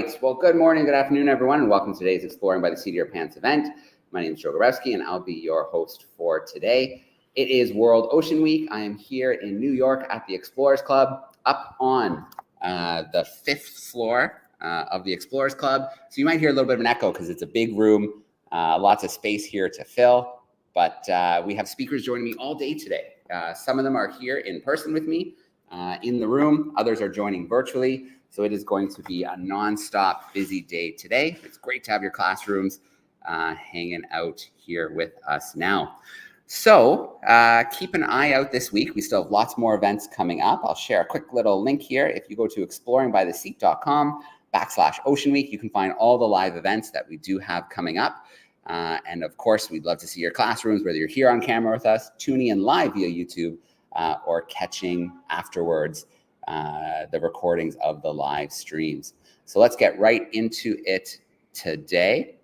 right. Well, good morning, good afternoon, everyone, and welcome to today's Exploring by the Seat of Your Pants event. My name is Joe Gorewski, and I'll be your host for today. It is World Ocean Week. I am here in New York at the Explorers Club, up on the 5th floor of the Explorers Club. So you might hear a little bit of an echo because it's a big room, lots of space here to fill. But we have speakers joining me all day today. Some of them are here in person with me in the room. Others are joining virtually. So it is going to be a nonstop busy day today. It's great to have your classrooms hanging out here with us now. So keep an eye out this week. We still have lots more events coming up. I'll share a quick little link here. If you go to exploringbytheseat.com/Ocean Week, you can find all the live events that we do have coming up. And of course, we'd love to see your classrooms, whether you're here on camera with us, tuning in live via YouTube, or catching afterwards the recordings of the live streams. So let's get right into it today.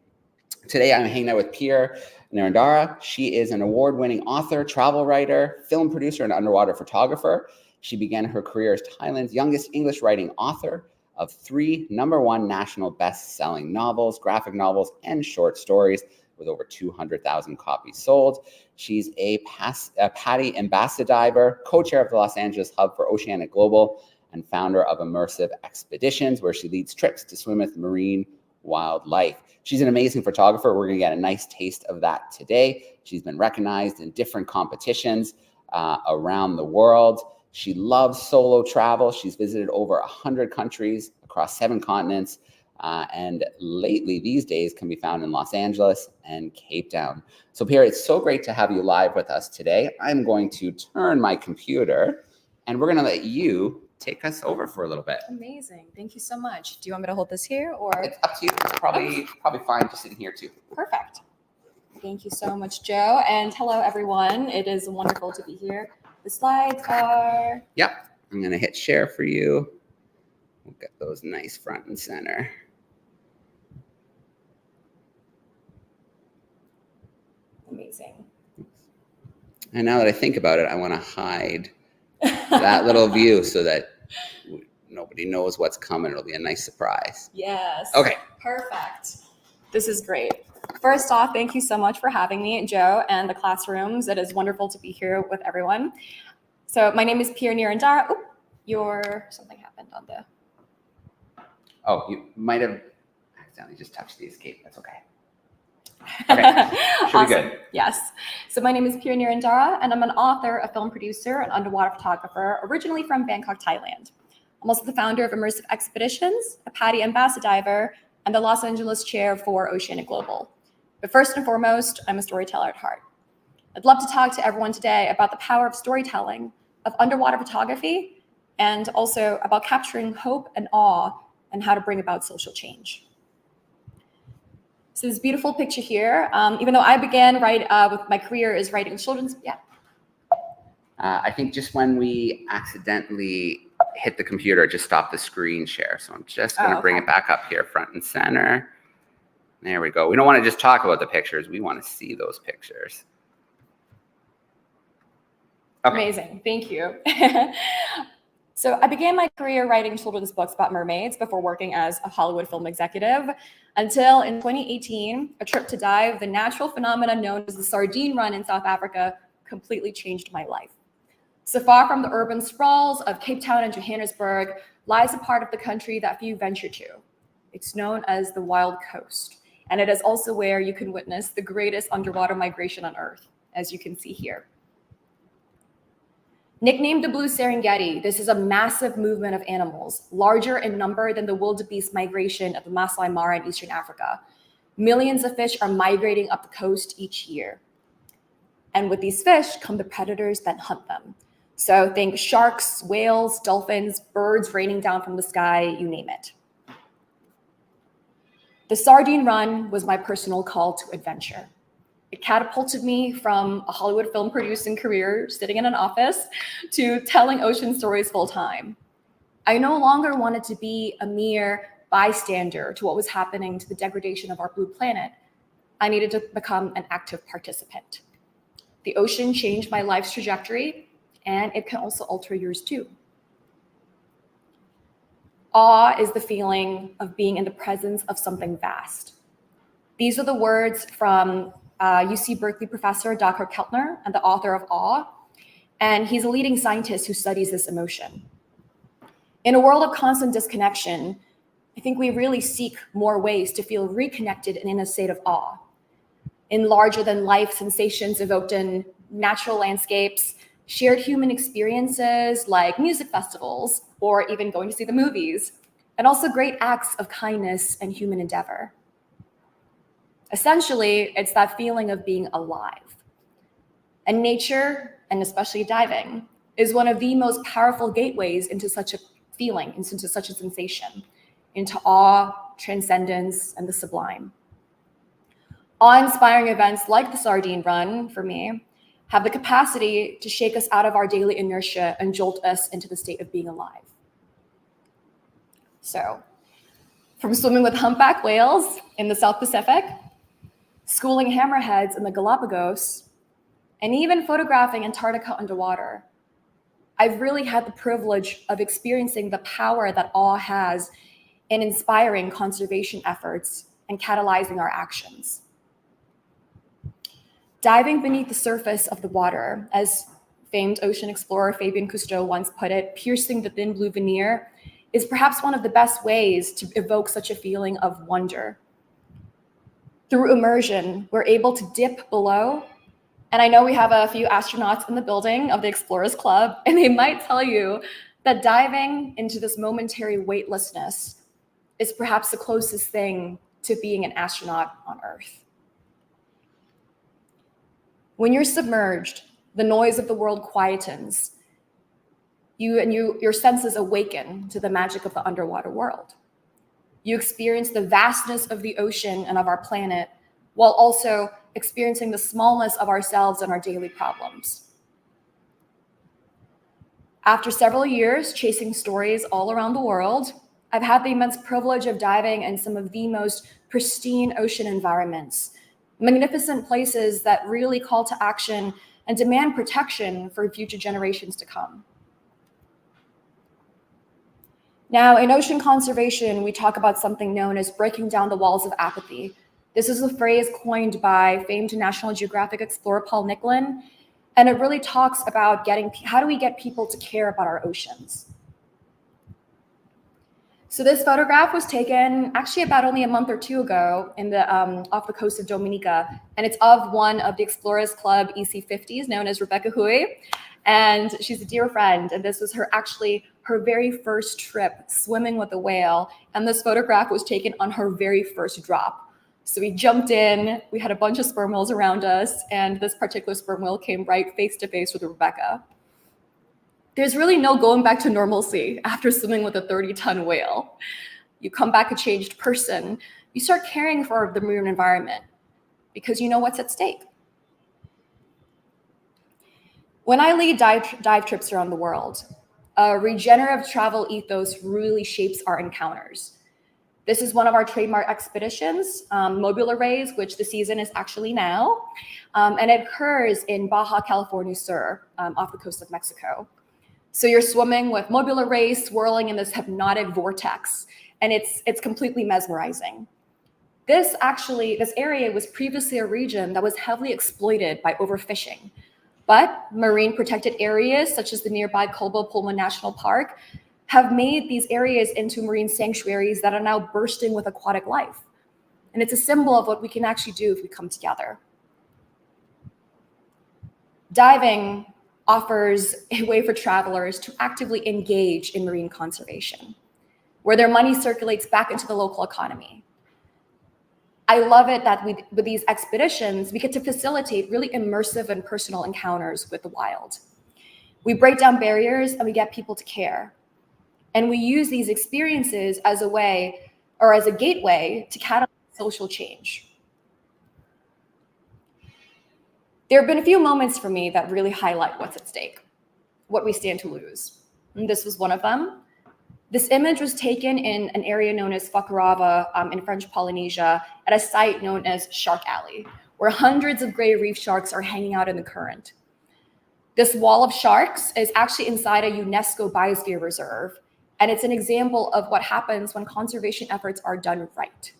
Today, I'm hanging out with Pier, Nirandara. She is an award-winning author, travel writer, film producer, and underwater photographer. She began her career as Thailand's youngest English writing author of 3 #1 national best-selling novels, graphic novels, and short stories with over 200,000 copies sold. She's a PADI AmbassaDiver, co-chair of the Los Angeles Hub for Oceanic Global, and founder of Immersiv Expeditions, where she leads trips to swim with marine wildlife. She's an amazing photographer. We're going to get a nice taste of that today. She's been recognized in different competitions around the world. She loves solo travel. She's visited over 100 countries across 7 continents. And lately, these days, can be found in Los Angeles and Cape Town. So, Pier, it's so great to have you live with us today. I'm going to turn my computer, and we're going to let you take us over for a little bit. Amazing. Thank you so much. Do you want me to hold this here, or? It's up to you. It's probably fine just sitting here, too. Perfect. Thank you so much, Joe. And hello, everyone. It is wonderful to be here. The slides are... Yep. I'm going to hit share for you. We'll get those nice front and center. Amazing. And now that I think about it, I want to hide that little view so that nobody knows what's coming. It'll be a nice surprise. Yes. Okay. Perfect. This is great. First off, thank you so much for having me, Joe, and the classrooms. It is wonderful to be here with everyone. So my name is Pier Nirandara. Something happened on the... Oh, you might have accidentally just touched the escape. That's okay. Okay, should Awesome. be good. Yes. So my name is Pier Nirandara, and I'm an author, a film producer, and underwater photographer, originally from Bangkok, Thailand. I'm also the founder of Immersiv Expeditions, a PADI AmbassaDiver, and the Los Angeles chair for Oceanic Global. But first and foremost, I'm a storyteller at heart. I'd love to talk to everyone today about the power of storytelling, of underwater photography, and also about capturing hope and awe and how to bring about social change. So this beautiful picture here, even though I began with my career as writing children's, I think just when we accidentally hit the computer, it just stopped the screen share. So I'm just going to bring it back up here, front and center. There we go. We don't want to just talk about the pictures. We want to see those pictures. Okay. Amazing. Thank you. So I began my career writing children's books about mermaids before working as a Hollywood film executive until in 2018, a trip to dive the natural phenomenon known as the sardine run in South Africa completely changed my life. So far from the urban sprawls of Cape Town and Johannesburg lies a part of the country that few venture to. It's known as the Wild Coast, and it is also where you can witness the greatest underwater migration on Earth, as you can see here. Nicknamed the Blue Serengeti, this is a massive movement of animals, larger in number than the wildebeest migration of the Masai Mara in Eastern Africa. Millions of fish are migrating up the coast each year. And with these fish come the predators that hunt them. So think sharks, whales, dolphins, birds raining down from the sky, you name it. The sardine run was my personal call to adventure. It catapulted me from a Hollywood film producing career, sitting in an office, to telling ocean stories full time. I no longer wanted to be a mere bystander to what was happening to the degradation of our blue planet. I needed to become an active participant. The ocean changed my life's trajectory, and it can also alter yours too. Awe is the feeling of being in the presence of something vast. These are the words from UC Berkeley professor Dr. Keltner and the author of Awe, and he's a leading scientist who studies this emotion. In a world of constant disconnection, I think we really seek more ways to feel reconnected and in a state of awe, in larger-than-life sensations evoked in natural landscapes, shared human experiences like music festivals, or even going to see the movies, and also great acts of kindness and human endeavor. Essentially, it's that feeling of being alive. And nature, and especially diving, is one of the most powerful gateways into such a feeling, into such a sensation, into awe, transcendence, and the sublime. Awe-inspiring events like the Sardine Run, for me, have the capacity to shake us out of our daily inertia and jolt us into the state of being alive. So, from swimming with humpback whales in the South Pacific, schooling hammerheads in the Galapagos, and even photographing Antarctica underwater, I've really had the privilege of experiencing the power that awe has in inspiring conservation efforts and catalyzing our actions. Diving beneath the surface of the water, as famed ocean explorer Fabien Cousteau once put it, piercing the thin blue veneer, is perhaps one of the best ways to evoke such a feeling of wonder. Through immersion, we're able to dip below, and I know we have a few astronauts in the building of the Explorers Club, and they might tell you that diving into this momentary weightlessness is perhaps the closest thing to being an astronaut on Earth. When you're submerged, the noise of the world quietens. Your senses awaken to the magic of the underwater world. You experience the vastness of the ocean and of our planet, while also experiencing the smallness of ourselves and our daily problems. After several years chasing stories all around the world, I've had the immense privilege of diving in some of the most pristine ocean environments, magnificent places that really call to action and demand protection for future generations to come. Now, in ocean conservation, we talk about something known as breaking down the walls of apathy. This is a phrase coined by famed National Geographic explorer Paul Nicklin, and it really talks about how do we get people to care about our oceans. So this photograph was taken actually about only a month or two ago off the coast of Dominica, and it's of one of the Explorers Club EC50s known as Rebecca Hui, and she's a dear friend, and this was her very first trip swimming with a whale, and this photograph was taken on her very first drop. So we jumped in, we had a bunch of sperm whales around us, and this particular sperm whale came right face to face with Rebecca. There's really no going back to normalcy after swimming with a 30-ton whale. You come back a changed person. You start caring for the marine environment because you know what's at stake. When I lead dive trips around the world, a regenerative travel ethos really shapes our encounters. This is one of our trademark expeditions, Mobile Arrays, which the season is actually now, and it occurs in Baja California Sur, off the coast of Mexico. So you're swimming with Mobile Arrays swirling in this hypnotic vortex, and it's completely mesmerizing. This area was previously a region that was heavily exploited by overfishing, but marine protected areas such as the nearby Colbo Pullman National Park have made these areas into marine sanctuaries that are now bursting with aquatic life. And it's a symbol of what we can actually do if we come together. Diving offers a way for travelers to actively engage in marine conservation, where their money circulates back into the local economy. I love it that with these expeditions, we get to facilitate really immersive and personal encounters with the wild. We break down barriers and we get people to care. And we use these experiences as a way, or as a gateway, to catalyze social change. There have been a few moments for me that really highlight what's at stake, what we stand to lose. And this was one of them. This image was taken in an area known as Fakarava in French Polynesia at a site known as Shark Alley, where hundreds of gray reef sharks are hanging out in the current. This wall of sharks is actually inside a UNESCO biosphere reserve, And it's an example of what happens when conservation efforts are done right.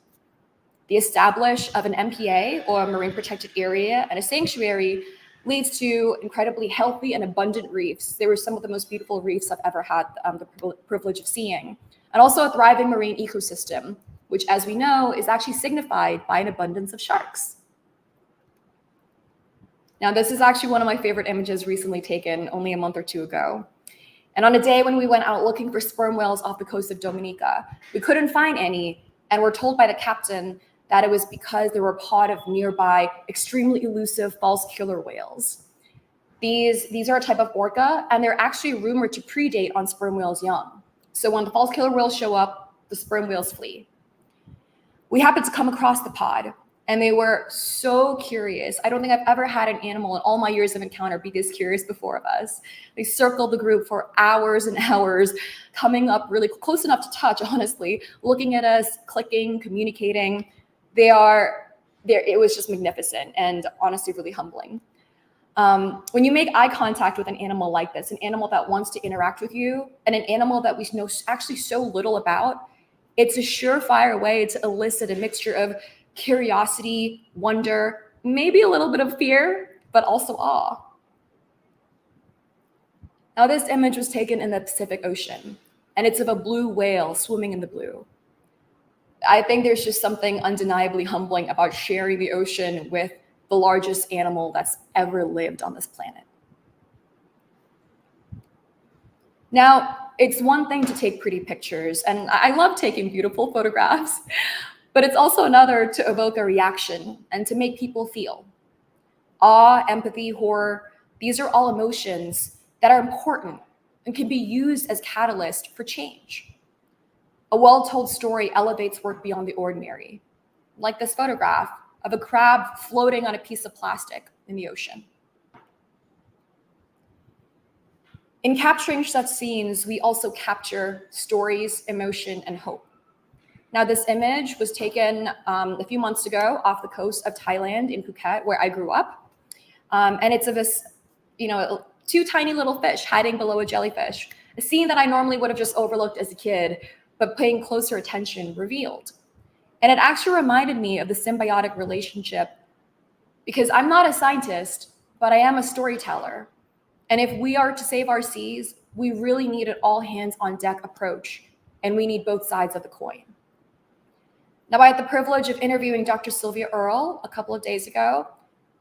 The establishment of an MPA, or a marine protected area, and a sanctuary leads to incredibly healthy and abundant reefs. They were some of the most beautiful reefs I've ever had the privilege of seeing. And also a thriving marine ecosystem, which, as we know, is actually signified by an abundance of sharks. Now, this is actually one of my favorite images recently taken only a month or two ago. And on a day when we went out looking for sperm whales off the coast of Dominica, we couldn't find any, and were told by the captain that it was because there were a pod of nearby extremely elusive false killer whales. These are a type of orca, and they're actually rumored to predate on sperm whales' young. So when the false killer whales show up, the sperm whales flee. We happened to come across the pod, and they were so curious. I don't think I've ever had an animal in all my years of encounter be this curious before of us. They circled the group for hours and hours, coming up really close enough to touch, honestly, looking at us, clicking, communicating. It was just magnificent and honestly really humbling. When you make eye contact with an animal like this, an animal that wants to interact with you, and an animal that we know actually so little about, it's a surefire way to elicit a mixture of curiosity, wonder, maybe a little bit of fear, but also awe. Now, this image was taken in the Pacific Ocean, and it's of a blue whale swimming in the blue. I think there's just something undeniably humbling about sharing the ocean with the largest animal that's ever lived on this planet. Now, it's one thing to take pretty pictures, and I love taking beautiful photographs, but it's also another to evoke a reaction and to make people feel. Awe, empathy, horror, these are all emotions that are important and can be used as catalyst for change. A well-told story elevates work beyond the ordinary, like this photograph of a crab floating on a piece of plastic in the ocean. In capturing such scenes, we also capture stories, emotion, and hope. Now, this image was taken a few months ago off the coast of Thailand in Phuket, where I grew up. And it's of this, two tiny little fish hiding below a jellyfish, a scene that I normally would have just overlooked as a kid, but paying closer attention revealed. And it actually reminded me of the symbiotic relationship, because I'm not a scientist, but I am a storyteller. And if we are to save our seas, we really need an all hands on deck approach, and we need both sides of the coin. Now, I had the privilege of interviewing Dr. Sylvia Earle a couple of days ago.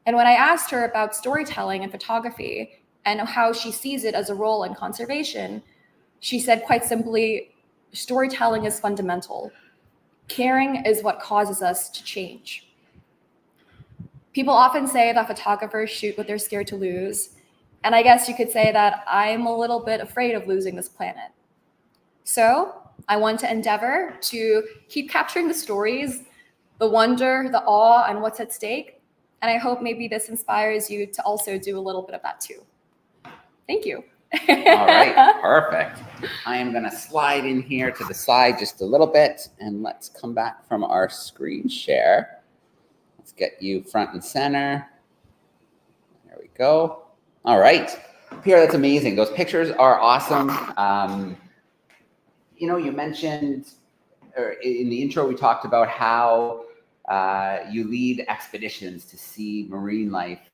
And when I asked her about storytelling and photography and how she sees it as a role in conservation, she said quite simply, storytelling is fundamental. Caring is what causes us to change. People often say that photographers shoot what they're scared to lose. And I guess you could say that I'm a little bit afraid of losing this planet. So I want to endeavor to keep capturing the stories, the wonder, the awe, and what's at stake. And I hope maybe this inspires you to also do a little bit of that too. Thank you. All right, perfect. I am going to slide in here to the side just a little bit, and let's come back from our screen share. Let's get you front and center. There we go. All right. Pier, that's amazing. Those pictures are awesome. You mentioned, or in the intro, we talked about how you lead expeditions to see marine life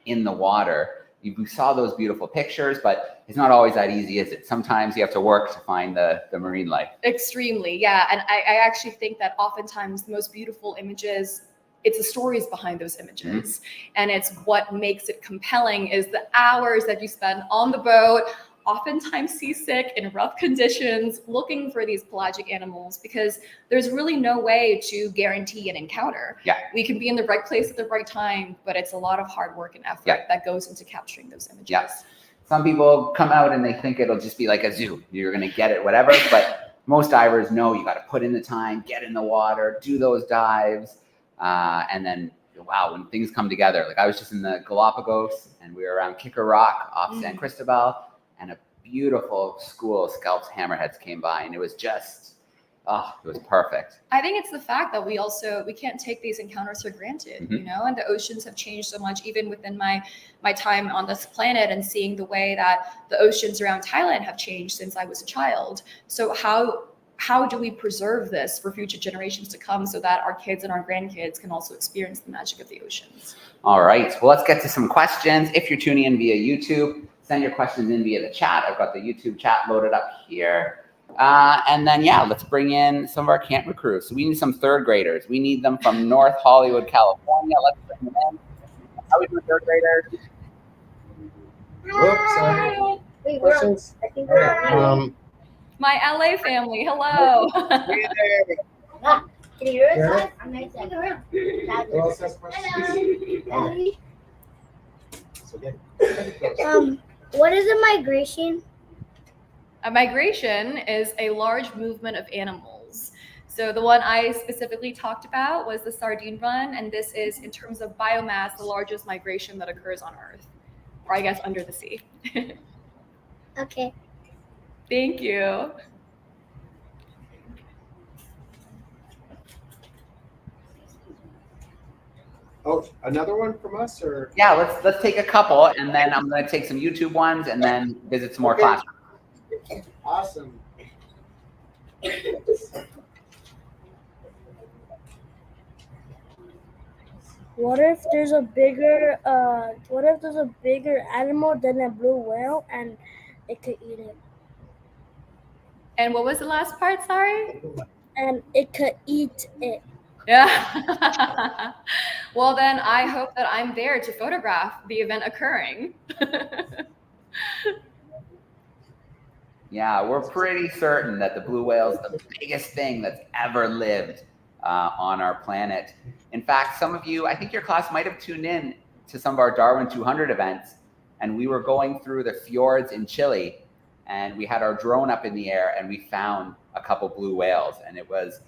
in the water. You saw those beautiful pictures, but it's not always that easy, is it? Sometimes you have to work to find the marine life. Extremely, yeah. And I actually think that oftentimes the most beautiful images, it's the stories behind those images. Mm-hmm. And it's what makes it compelling is the hours that you spend on the boat, oftentimes seasick in rough conditions, looking for these pelagic animals, because there's really no way to guarantee an encounter. Yeah. We can be in the right place at the right time, but it's a lot of hard work and effort that goes into capturing those images. Yes. Some people come out and they think it'll just be like a zoo. You're going to get it, whatever. But most divers know you got to put in the time, get in the water, do those dives. And then, wow, when things come together, like I was just in the Galapagos and we were around Kicker Rock off San Cristobal, and a beautiful school of scalped hammerheads came by, and it was just Oh, it was perfect. I think it's the fact that we can't take these encounters for granted, Mm-hmm. you know, and the oceans have changed so much, even within my time on this planet, and seeing the way that the oceans around Thailand have changed since I was a child. So how do we preserve this for future generations to come so that our kids and our grandkids can also experience the magic of the oceans? All right, well, let's get to some questions. If you're tuning in via YouTube, send your questions in via the chat. I've got the YouTube chat loaded up here. And then, yeah, let's bring in some of our camera crew. So we need some third graders. We need them from North Hollywood, California. Let's bring them in. How are we doing, third graders? Whoops, sorry. Questions? I think we're My LA family, hello. Can you hear us? Yeah. I'm nice. Who else has questions? Daddy. So get What is a migration? A migration is a large movement of animals. So the one I specifically talked about was the sardine run, and this is, in terms of biomass, the largest migration that occurs on Earth, or I guess under the sea. Okay. Thank you. Oh, another one from us, or? Yeah, let's take a couple, and then I'm going to take some YouTube ones, and then visit some more Okay. classrooms. Awesome. What if there's a bigger animal than a blue whale and it could eat it? And what was the last part? Sorry. And it could eat it. Yeah. Well, then I hope that I'm there to photograph the event occurring. Yeah, we're pretty certain that the blue whale is the biggest thing that's ever lived on our planet. In fact, some of you, I think your class might have tuned in to some of our Darwin 200 events, and we were going through the fjords in Chile, and we had our drone up in the air, and we found a couple blue whales, and it was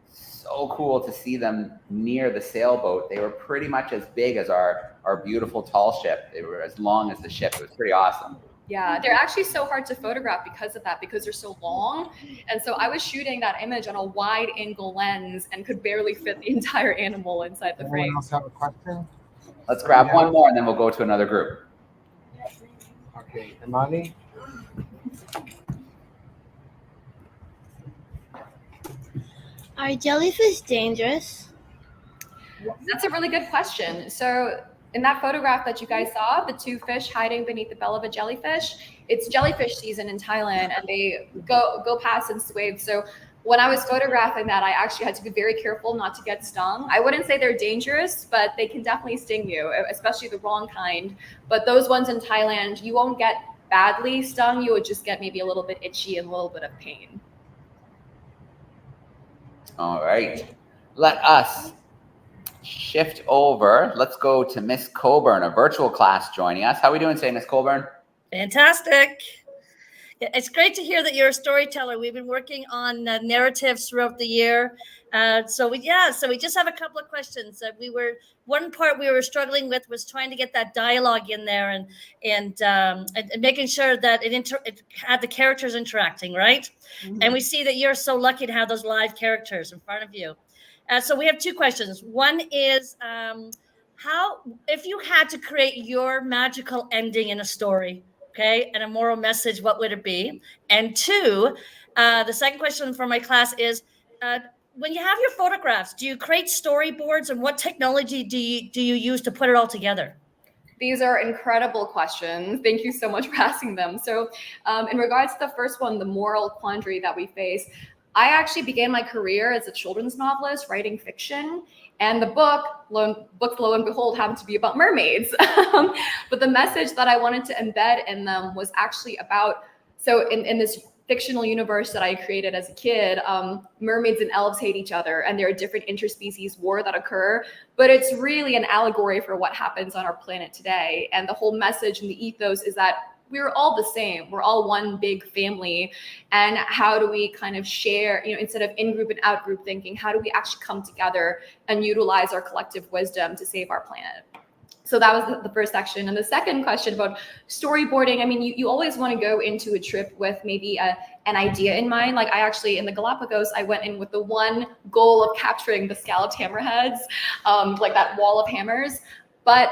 so cool to see them near the sailboat. They were pretty much as big as our beautiful tall ship. They were as long as the ship. It was pretty awesome. Yeah, they're actually so hard to photograph because of that, because they're so long. And so I was shooting that image on a wide angle lens and could barely fit the entire animal inside the Anyone frame. else have a question? Let's grab one more, and then we'll go to another group. Okay, Imani? Are jellyfish dangerous? That's a really good question. So in that photograph that you guys saw, the two fish hiding beneath the bell of a jellyfish, it's jellyfish season in Thailand, and they go past in waves. So when I was photographing that, I actually had to be very careful not to get stung. I wouldn't say they're dangerous, but they can definitely sting you, especially the wrong kind. But those ones in Thailand, you won't get badly stung. You would just get maybe a little bit itchy and a little bit of pain. All right, let us shift over. Let's go to Miss Coburn, a virtual class joining us. How are we doing today, Miss Coburn? Fantastic. It's great to hear that you're a storyteller. We've been working on narratives throughout the year. So we just have a couple of questions. One part we were struggling with was trying to get that dialogue in there and making sure that it had the characters interacting, right? Mm-hmm. And we see that you're so lucky to have those live characters in front of you. So we have two questions. One is, if you had to create your magical ending in a story, okay, and a moral message, what would it be? And two, the second question for my class is, when you have your photographs, do you create storyboards, and what technology do you use to put it all together? These are incredible questions. Thank you so much for asking them. So in regards to the first one, the moral quandary that we face, I actually began my career as a children's novelist, writing fiction. And the book, lo and behold, happened to be about mermaids. But the message that I wanted to embed in them was actually about, so in this fictional universe that I created as a kid, mermaids and elves hate each other, and there are different interspecies war that occur. But it's really an allegory for what happens on our planet today. And the whole message and the ethos is that we're all the same. We're all one big family. And how do we kind of share, instead of in-group and out-group thinking, how do we actually come together and utilize our collective wisdom to save our planet? So that was the first section. And the second question about storyboarding, I mean, you always want to go into a trip with maybe an idea in mind. Like I actually, in the Galapagos, I went in with the one goal of capturing the scalloped hammerheads, like that wall of hammers. But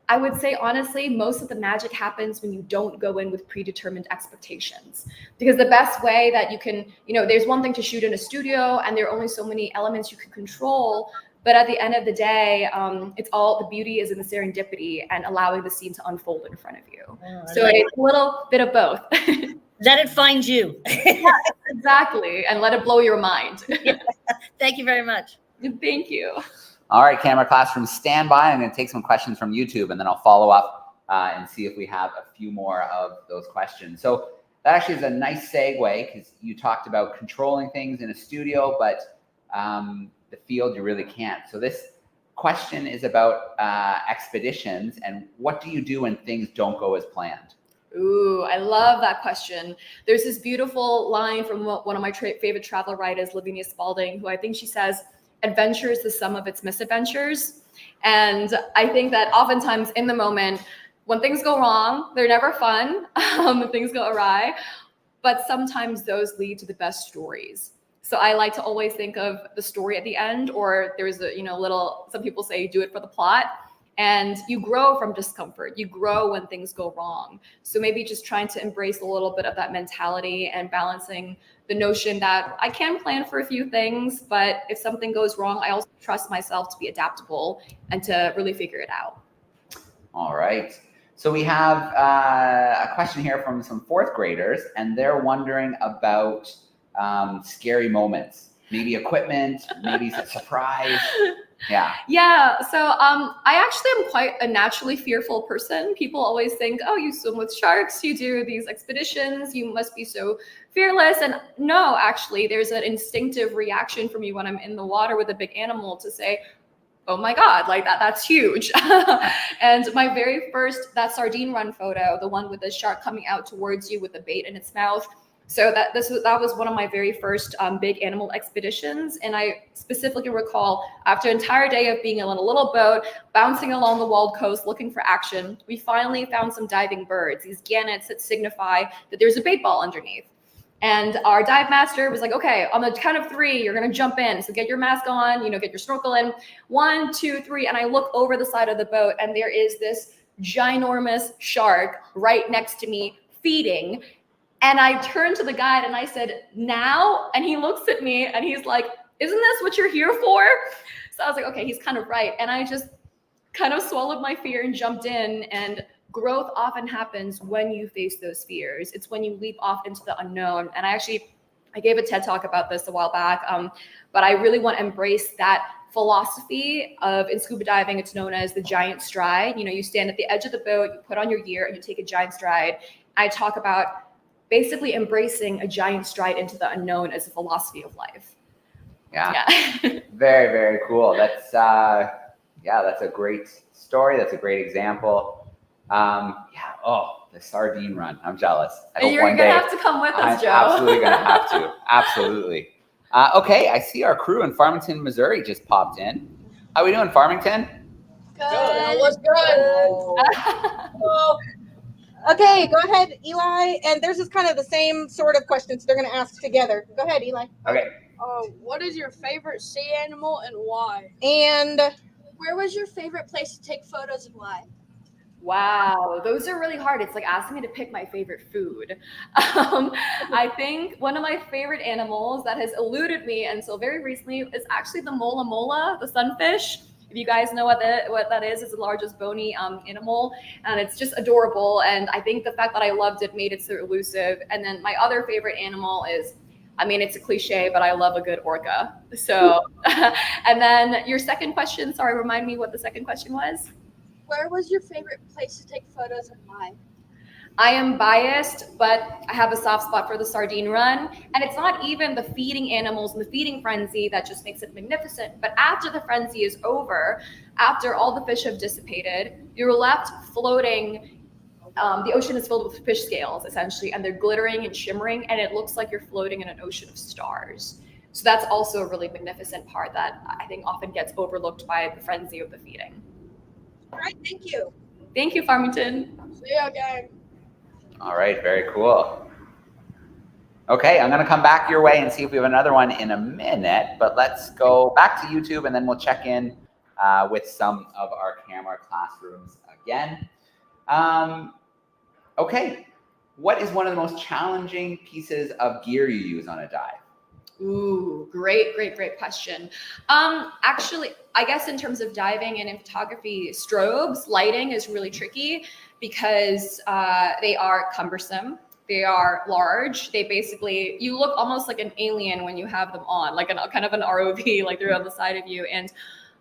I would say, honestly, most of the magic happens when you don't go in with predetermined expectations. Because the best way that you can, there's one thing to shoot in a studio and there are only so many elements you can control. But at the end of the day, it's all, the beauty is in the serendipity and allowing the scene to unfold in front of you. So it's a little bit of both. Let it find you. Yeah, exactly. And let it blow your mind. Thank you very much. Thank you. All right, camera classroom, stand by. I'm going to take some questions from YouTube, and then I'll follow up and see if we have a few more of those questions. So that actually is a nice segue, because you talked about controlling things in a studio, but the field you really can't. So this question is about expeditions, and what do you do when things don't go as planned? Ooh, I love that question. There's this beautiful line from one of my favorite travel writers, Lavinia Spalding, who I think she says, adventure is the sum of its misadventures. And I think that oftentimes in the moment, when things go wrong, they're never fun, when things go awry, but sometimes those lead to the best stories. So I like to always think of the story at the end, or there's a, some people say do it for the plot. And you grow from discomfort. You grow when things go wrong. So maybe just trying to embrace a little bit of that mentality and balancing the notion that I can plan for a few things, but if something goes wrong, I also trust myself to be adaptable and to really figure it out. All right. So we have a question here from some fourth graders, and they're wondering about scary moments, maybe equipment, maybe a surprise. Yeah. So I actually am quite a naturally fearful person. People always think, oh, you swim with sharks, you do these expeditions, you must be so fearless. And no, actually, there's an instinctive reaction for me when I'm in the water with a big animal to say, oh my God, like that's huge. And my very first, that sardine run photo, the one with the shark coming out towards you with the bait in its mouth. So that was one of my very first big animal expeditions. And I specifically recall, after an entire day of being in a little boat, bouncing along the walled coast, looking for action, we finally found some diving birds, these gannets that signify that there's a bait ball underneath. And our dive master was like, okay, on the count of 3, you're going to jump in. So get your mask on, get your snorkel in. 1, 2, 3. And I look over the side of the boat, and there is this ginormous shark right next to me feeding. And I turned to the guide and I said, now? And he looks at me and he's like, isn't this what you're here for? So I was like, okay, he's kind of right. And I just kind of swallowed my fear and jumped in. And growth often happens when you face those fears. It's when you leap off into the unknown. And I gave a TED talk about this a while back, but I really want to embrace that philosophy of, in scuba diving, it's known as the giant stride. You stand at the edge of the boat, you put on your gear and you take a giant stride. I talk about basically embracing a giant stride into the unknown as a philosophy of life. Yeah. Very, very cool. That's a great story. That's a great example. The sardine run. I'm jealous. You're going to have to come with us, Joe. I'm absolutely going to have to. Absolutely. Okay, I see our crew in Farmington, Missouri just popped in. How we doing, Farmington? Good. What's good? Okay, go ahead, Eli. And there's just kind of the same sort of questions they're going to ask together. Go ahead, Eli. Okay. What is your favorite sea animal and why? And where was your favorite place to take photos and why? Wow, those are really hard. It's like asking me to pick my favorite food. I think one of my favorite animals that has eluded me until very recently is actually the mola mola, the sunfish. If you guys know what that is, it's the largest bony animal, and it's just adorable. And I think the fact that I loved it made it so elusive. And then my other favorite animal is, it's a cliche, but I love a good orca. So, and then your second question, sorry, remind me what the second question was. Where was your favorite place to take photos and why? I am biased, but I have a soft spot for the sardine run. And it's not even the feeding animals and the feeding frenzy that just makes it magnificent. But after the frenzy is over, after all the fish have dissipated, you're left floating. The ocean is filled with fish scales, essentially, and they're glittering and shimmering, and it looks like you're floating in an ocean of stars. So that's also a really magnificent part that I think often gets overlooked by the frenzy of the feeding. All right, Thank you. Thank you, Farmington. See you again. All right, very cool. Okay, I'm going to come back your way and see if we have another one in a minute, but let's go back to YouTube and then we'll check in with some of our camera classrooms again. Okay, what is one of the most challenging pieces of gear you use on a dive? Ooh, great question. Actually, I guess in terms of diving and in photography, strobes, lighting is really tricky because they are cumbersome. They are large. They basically, you look almost like an alien when you have them on, like kind of an ROV, like they're on the side of you. And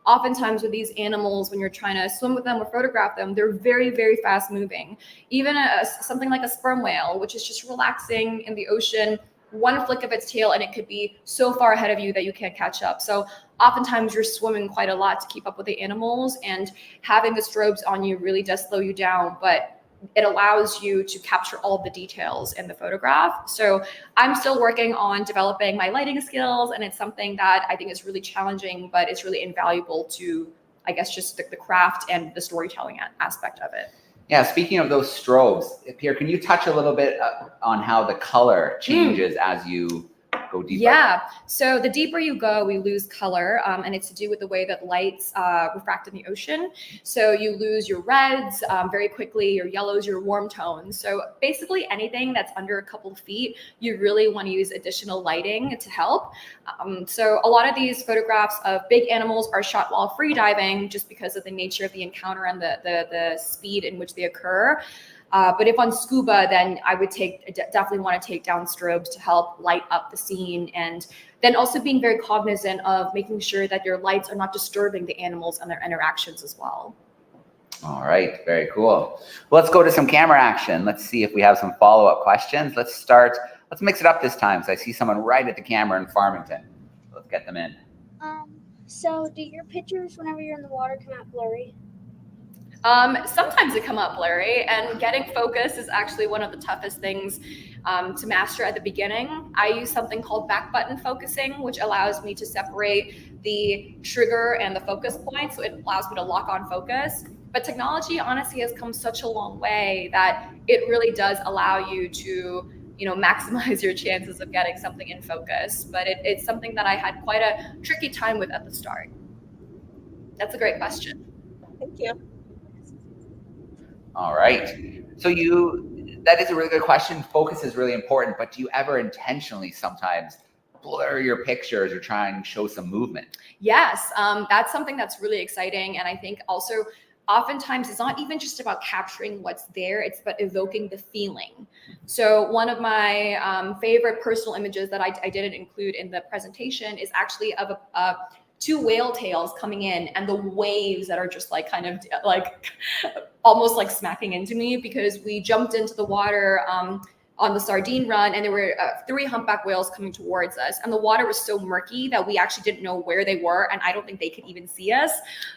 oftentimes with these animals, when you're trying to swim with them or photograph them, they're very, very fast moving. Even something like a sperm whale, which is just relaxing in the ocean, one flick of its tail and it could be so far ahead of you that you can't catch up. So oftentimes you're swimming quite a lot to keep up with the animals, and having the strobes on you really does slow you down, but it allows you to capture all of the details in the photograph. So I'm still working on developing my lighting skills, and it's something that I think is really challenging, but it's really invaluable to, I guess, just the craft and the storytelling aspect of it. Yeah, speaking of those strobes, Pierre, can you touch a little bit on how the color changes as you go deeper? Yeah, so the deeper you go, we lose color, and it's to do with the way that lights refract in the ocean. So you lose your reds very quickly, your yellows, your warm tones. So basically anything that's under a couple of feet, you really want to use additional lighting to help. So a lot of these photographs of big animals are shot while free diving just because of the nature of the encounter and the speed in which they occur. But if on scuba, then I would definitely want to take down strobes to help light up the scene, and then also being very cognizant of making sure that your lights are not disturbing the animals and their interactions as well. All right, very cool. Let's go to some camera action. Let's see if we have some follow-up questions. Let's mix it up this time. So I see someone right at the camera in Farmington. Let's get them in. So do your pictures whenever you're in the water come out blurry? Sometimes they come up blurry, and getting focus is actually one of the toughest things to master at the beginning. I use something called back button focusing, which allows me to separate the trigger and the focus point. So it allows me to lock on focus. But technology honestly has come such a long way that it really does allow you to, maximize your chances of getting something in focus. But it's something that I had quite a tricky time with at the start. That's a great question. Thank you. All right. So that is a really good question. Focus is really important, but do you ever intentionally sometimes blur your pictures or try and show some movement? Yes, that's something that's really exciting. And I think also oftentimes it's not even just about capturing what's there, it's about evoking the feeling. So one of my favorite personal images that I didn't include in the presentation is actually of two whale tails coming in, and the waves that are just like kind of like almost like smacking into me, because we jumped into the water on the sardine run, and there were 3 humpback whales coming towards us, and the water was so murky that we actually didn't know where they were, and I don't think they could even see us.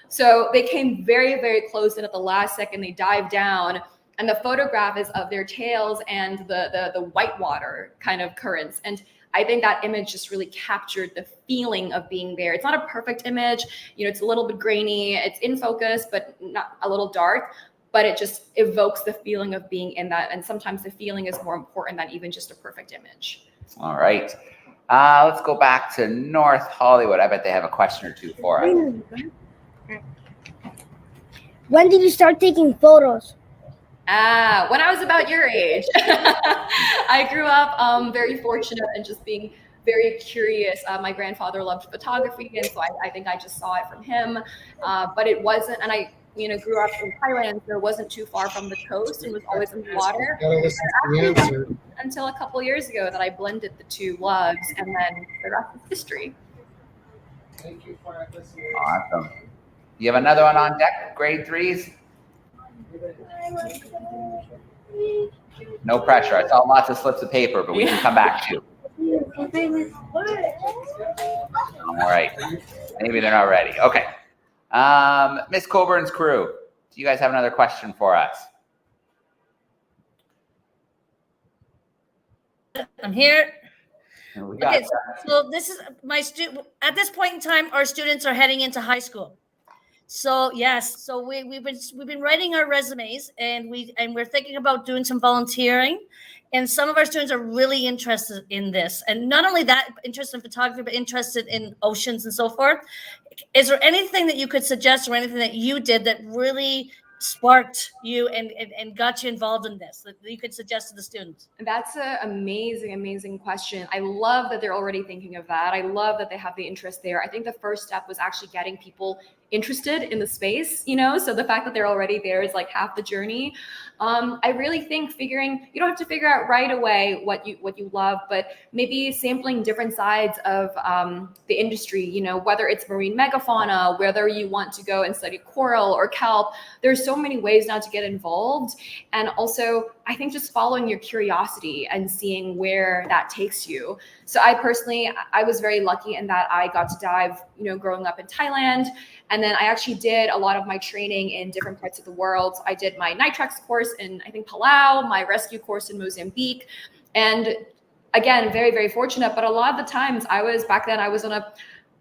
So they came very, very close, and at the last second they dived down, and the photograph is of their tails and the white water kind of currents. And I think that image just really captured the feeling of being there. It's not a perfect image, it's a little bit grainy, it's in focus, but not a little dark, but it just evokes the feeling of being in that. And sometimes the feeling is more important than even just a perfect image. All right. Let's go back to North Hollywood. I bet they have a question or two for us. When did you start taking photos? When I was about your age. I grew up very fortunate and just being very curious. My grandfather loved photography, and so I think I just saw it from him. But it wasn't, and I grew up in Thailand, so it wasn't too far from the coast and was always in the water. Until a couple years ago that I blended the two loves, and then the rest is history. Thank you for listening. Awesome. You have another one on deck, grade 3s? No pressure. I saw lots of slips of paper, but we can come back to. All right. Maybe they're not ready. Okay. Miss Coburn's crew, do you guys have another question for us? I'm here. Okay, so this is my student. At this point in time, our students are heading into high school. So yes, so we've been writing our resumes, and we're thinking about doing some volunteering, and some of our students are really interested in this, and not only that, interested in photography, but interested in oceans and so forth. Is there anything that you could suggest, or anything that you did that really sparked you and got you involved in this, that you could suggest to the students? That's an amazing, amazing question. I love that they're already thinking of that. I love that they have the interest there. I think the first step was actually getting people interested in the space, so the fact that they're already there is like half the journey. I really think you don't have to figure out right away what you love, but maybe sampling different sides of the industry, whether it's marine megafauna, whether you want to go and study coral or kelp. There's so many ways now to get involved. And also, I think just following your curiosity and seeing where that takes you. So I was very lucky in that I got to dive, growing up in Thailand. And then I actually did a lot of my training in different parts of the world. I did my Nitrex course in, I think, Palau, my rescue course in Mozambique. And again, very, very fortunate. But a lot of the times I was on a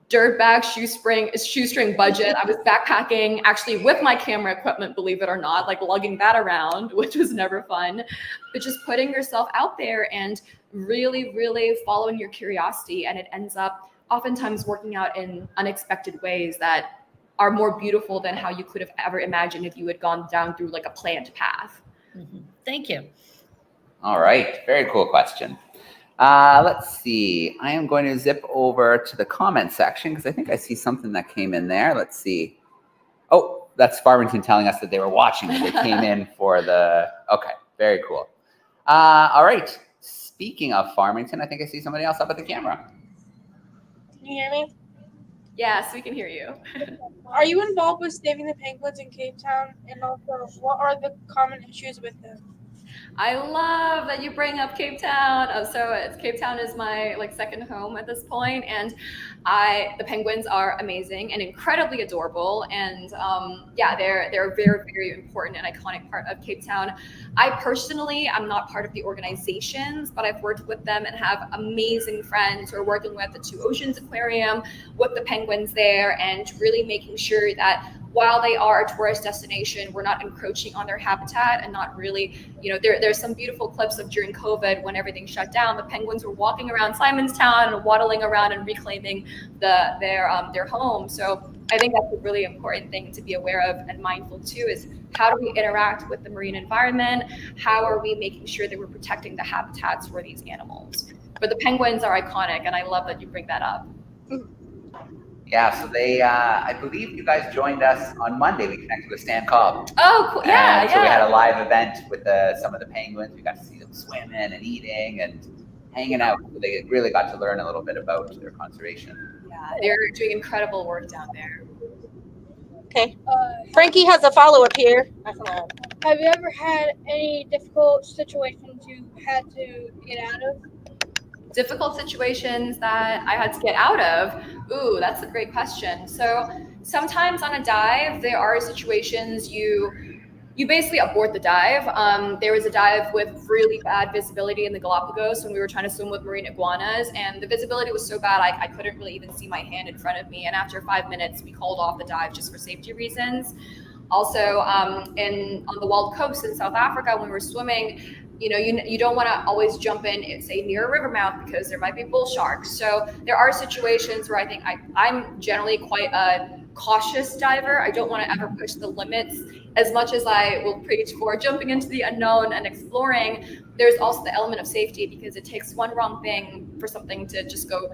dirtbag shoestring budget. I was backpacking actually with my camera equipment, believe it or not, like lugging that around, which was never fun. But just putting yourself out there and really, really following your curiosity. And it ends up oftentimes working out in unexpected ways that are more beautiful than how you could have ever imagined if you had gone down through like a planned path. Mm-hmm. Thank you. All right, very cool question. Let's see. I am going to zip over to the comment section because I think I see something that came in there. Let's see. Oh, that's Farmington telling us that they were watching. They came in for the. Okay, very cool. All right. Speaking of Farmington, I think I see somebody else up at the camera. Can you hear me? Yes, we can hear you. Are you involved with saving the penguins in Cape Town? And also, what are the common issues with them? I love that you bring up Cape Town. Cape Town is my second home at this point, and the penguins are amazing and incredibly adorable. And they're a very, very important and iconic part of Cape Town. I personally, I'm not part of the organizations, but I've worked with them and have amazing friends who are working with the Two Oceans Aquarium, with the penguins there, and really making sure that while they are a tourist destination, we're not encroaching on their habitat and not really, there's some beautiful clips of during COVID when everything shut down, the penguins were walking around Simonstown and waddling around and reclaiming their home. So I think that's a really important thing to be aware of and mindful too, is how do we interact with the marine environment? How are we making sure that we're protecting the habitats for these animals? But the penguins are iconic, and I love that you bring that up. Yeah, so I believe you guys joined us on Monday. We connected with Stan Cobb. Oh, cool. Yeah. So we had a live event with some of the penguins. We got to see them swimming and eating and hanging out. So they really got to learn a little bit about their conservation. Yeah, they're doing incredible work down there. Okay. Frankie has a follow-up here. Have you ever had any difficult situations you had to get out of? Difficult situations that I had to get out of? Ooh, that's a great question. So sometimes on a dive, there are situations you basically abort the dive. There was a dive with really bad visibility in the Galapagos when we were trying to swim with marine iguanas, and the visibility was so bad I couldn't really even see my hand in front of me. And after 5 minutes, we called off the dive just for safety reasons. Also, on the Wild Coast in South Africa, when we were swimming, you don't want to always jump in, say, near a river mouth because there might be bull sharks. So there are situations where I think I'm generally quite a cautious diver. I don't want to ever push the limits as much as I will preach for jumping into the unknown and exploring. There's also the element of safety, because it takes one wrong thing for something to just go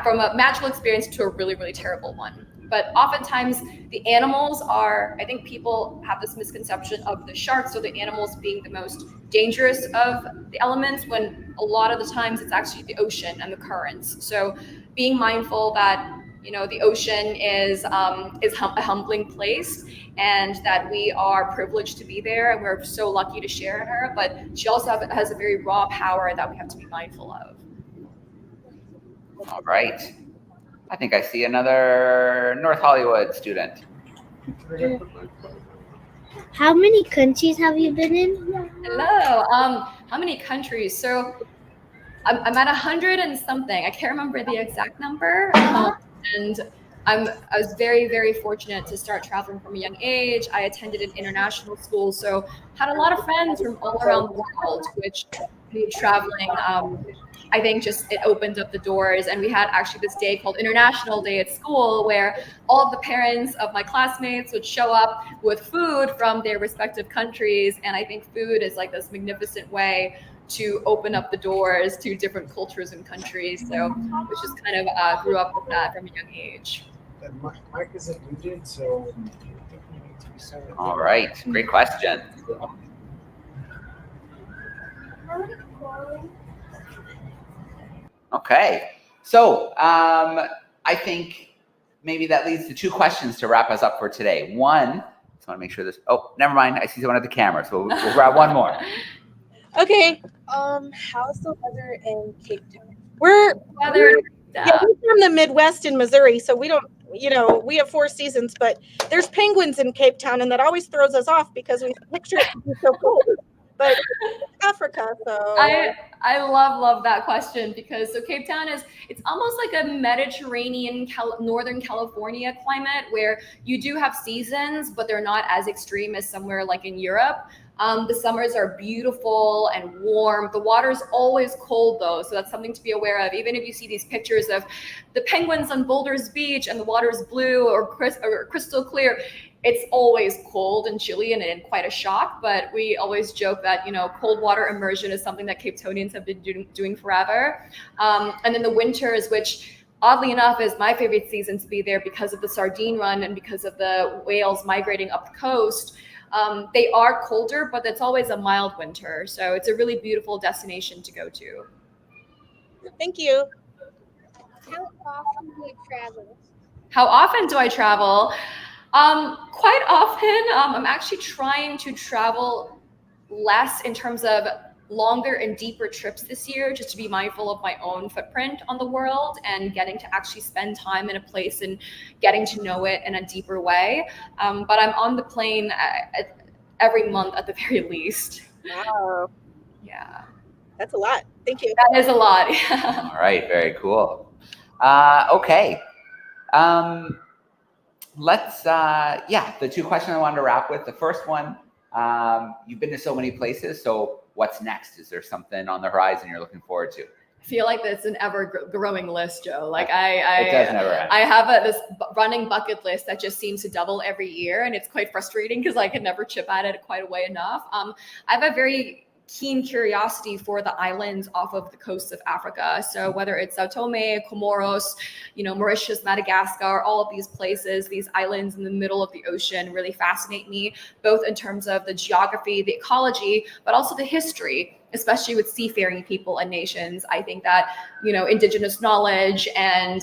from a magical experience to a really, really terrible one. But oftentimes the animals I think people have this misconception of the sharks or the animals being the most dangerous of the elements, when a lot of the times it's actually the ocean and the currents. So being mindful that, the ocean is a humbling place, and that we are privileged to be there, and we're so lucky to share in her, but she also has a very raw power that we have to be mindful of. All right. I think I see another North Hollywood student. How many countries have you been in? Hello. How many countries? So I'm at 100 and something. I can't remember the exact number. And I was very, very fortunate to start traveling from a young age. I attended an international school, so had a lot of friends from all around the world, which made traveling, I think just it opened up the doors. And we had actually this day called International Day at school, where all of the parents of my classmates would show up with food from their respective countries. And I think food is like this magnificent way to open up the doors to different cultures and countries. So which just kind of grew up with that from a young age. The mic isn't muted, so I think we need to be silent. All right, great question. Okay, so I think maybe that leads to two questions to wrap us up for today. One, just want to make sure this. Oh, never mind. I see someone at the camera, so we'll grab one more. Okay. How's the weather in Cape Town? We're Weather, we're from the Midwest in Missouri, so we don't, we have 4 seasons, but there's penguins in Cape Town, and that always throws us off because we picture it to be so cold. But Africa, so I love that question, because so Cape Town it's almost like a Mediterranean Northern California climate, where you do have seasons, but they're not as extreme as somewhere like in Europe. The summers are beautiful and warm. The water's always cold though, so that's something to be aware of. Even if you see these pictures of the penguins on Boulder's Beach and the water's blue or crystal clear, it's always cold and chilly and in quite a shock. But we always joke that, cold water immersion is something that Cape Townians have been doing forever. And then the winters, which oddly enough is my favorite season to be there because of the sardine run and because of the whales migrating up the coast. They are colder, but it's always a mild winter. So it's a really beautiful destination to go to. thank you. How often do you travel? How often do I travel? Quite often. I'm actually trying to travel less in terms of longer and deeper trips this year, just to be mindful of my own footprint on the world and getting to actually spend time in a place and getting to know it in a deeper way. But I'm on the plane every month at the very least. Wow, Yeah, that's a lot. Thank you. that is a lot. All right, very cool. Okay. Let's, the two questions I wanted to wrap with. The first one, you've been to so many places, so what's next? Is there something on the horizon you're looking forward to? I feel like that's an ever-growing list, Joe. Like It does never end. I have this running bucket list that just seems to double every year, and it's quite frustrating because I can never chip at it quite away enough. I have a very keen curiosity for the islands off of the coast of Africa. So whether it's Sao Tome, Comoros, Mauritius, Madagascar, all of these places, these islands in the middle of the ocean really fascinate me, both in terms of the geography, the ecology, but also the history, especially with seafaring people and nations. I think that, indigenous knowledge and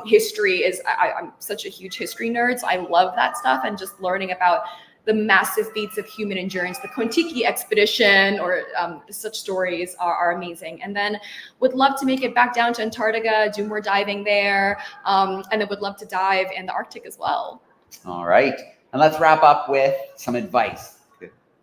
history I'm such a huge history nerd. So I love that stuff, and just learning about the massive feats of human endurance, the Kon-Tiki expedition, or such stories are amazing. And then would love to make it back down to Antarctica, do more diving there, and then would love to dive in the Arctic as well. All right. And let's wrap up with some advice.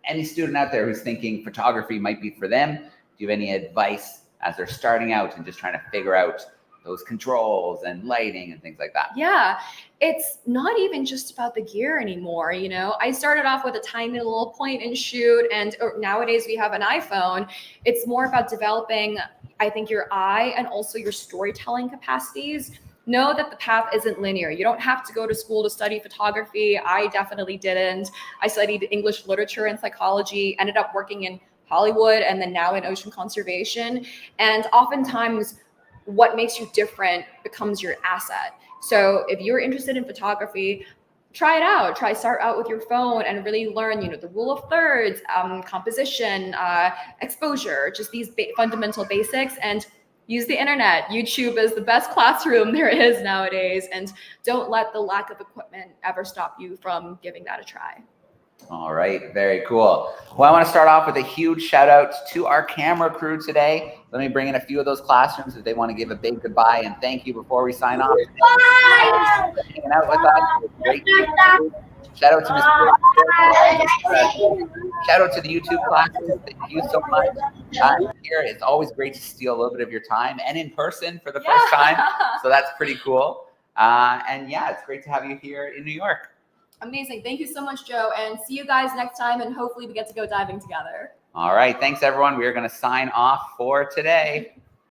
Any student out there who's thinking photography might be for them, do you have any advice as they're starting out and just trying to figure out those controls and lighting and things like that? Yeah, it's not even just about the gear anymore. I started off with a tiny little point and shoot, and nowadays we have an iPhone. It's more about developing, I think, your eye and also your storytelling capacities. Know that the path isn't linear. You don't have to go to school to study photography. I definitely didn't. I studied English literature and psychology, ended up working in Hollywood, and then now in ocean conservation. And oftentimes, what makes you different becomes your asset. So if you're interested in photography, try it out. Start out with your phone and really learn, the rule of thirds, composition, exposure, just these fundamental basics, and use the internet. YouTube is the best classroom there is nowadays, and don't let the lack of equipment ever stop you from giving that a try. All right, very cool. Well, I want to start off with a huge shout out to our camera crew today. Let me bring in a few of those classrooms if they want to give a big goodbye and thank you before we sign off. Hanging out with us. Great. Shout out to Ms. Shout out to the YouTube classes. Thank you so much. Here, it's always great to steal a little bit of your time and in person for the first time. So that's pretty cool. And yeah, it's great to have you here in New York. Amazing. Thank you so much, Joe. And see you guys next time. And hopefully we get to go diving together. All right. Thanks, everyone. We are going to sign off for today.